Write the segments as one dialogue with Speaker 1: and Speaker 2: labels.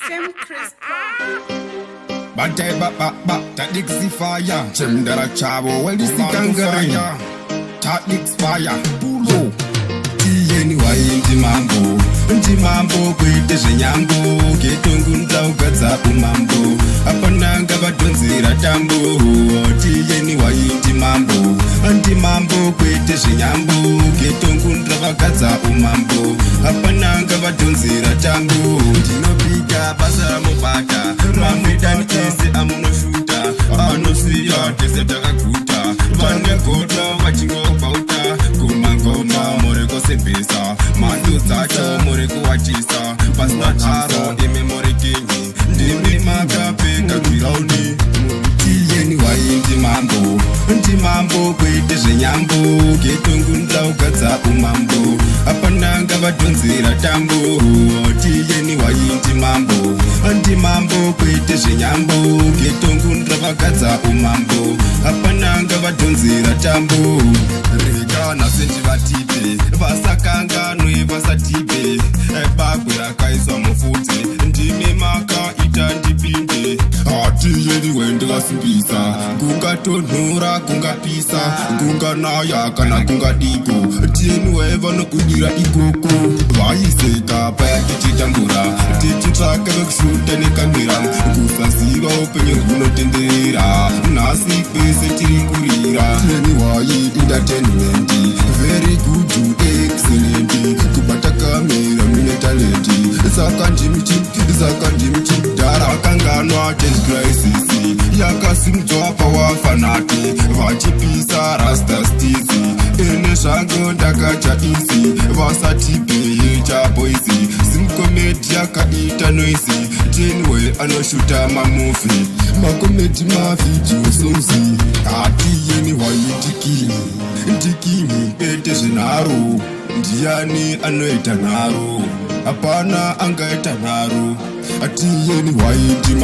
Speaker 1: Sim Crispa.
Speaker 2: Bate ba tadiksi fire. Chemdara chavo walisi kangaraya. Tadiksi fire. Pulo. Tiyeni ndi mambo kuite zvenyambo. Ketongu ndaugadza umambo. Apananga vadonzera tambo. Tiyeni ndi mambo kuite zvenyambo. Ketongu ndavagadza umambo. Apananga vadonzera tambo. Ndinopika basa ramubata. Mamedani ese amunoshuta. Anosiya tese takaguta. Vane goda vachingobauta. Ngoma mureko sebisa. Mando dzacho mureko watisa. Pasina charo ime murekenyi. Ndimi makapeka gwirauni. Tiyeni ndi mambo kuite zvenyambo. Ketongu ndaugadza umambo. Apananga vadonzera tambo. Tiyeni ndi mambo kuite zvenyambo. Ketongu ndavagadza umambo. Apananga vadonzera tambo. Rega nasendi vatipe vasakanganwe vasatipe. Bagwe rakaiswa mufudze. Ndimi makaita ndipinde. Hatiyeni wendikasimbisa. Kungatonhora kungapisa. Kunganaya kana kungadiko. Tiyeni vanokudira ikoko. Vaiseka paya tichitambura. Tichitsvaka vekushuta nekamera. Kusaziva upenyu hunotenderera. Nhasi pese tiri kurira. Tiyeni entertainment. Very good to excellent. Kubata kamera mine talent. Saka ndimchi dara kanganwa 10 crisis. Yakasimudzwa pawafanati. Vachipisa rasta stizi. Ene zvangu ndakacha isi. Vasatipe chaboisi. Simkomedi yakaita noisi. Tenwe anoshuta mamufi. Makomedi mavideo sonzi. Hatiyeni ndikini pete zvinharo. Ndiani anoita nharo. Hapana angaita nharo. Hatiyeni ndi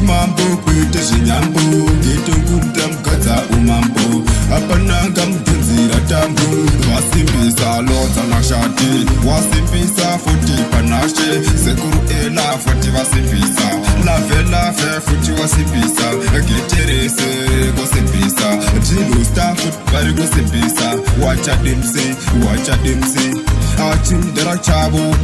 Speaker 2: mambo kuite zvenyambo. Ketongu ndamugadza umambo. Hapananga mudonzera tambo. Vasimbisa lodza nashati. Wasimbisa futi panashe. Sekuru ela futi vasimbisa. Lave futi wasimbisa. Geterese kosimbisa. Jinusta futi vari kosimbisa. Wacha demse. Achimdara chavo.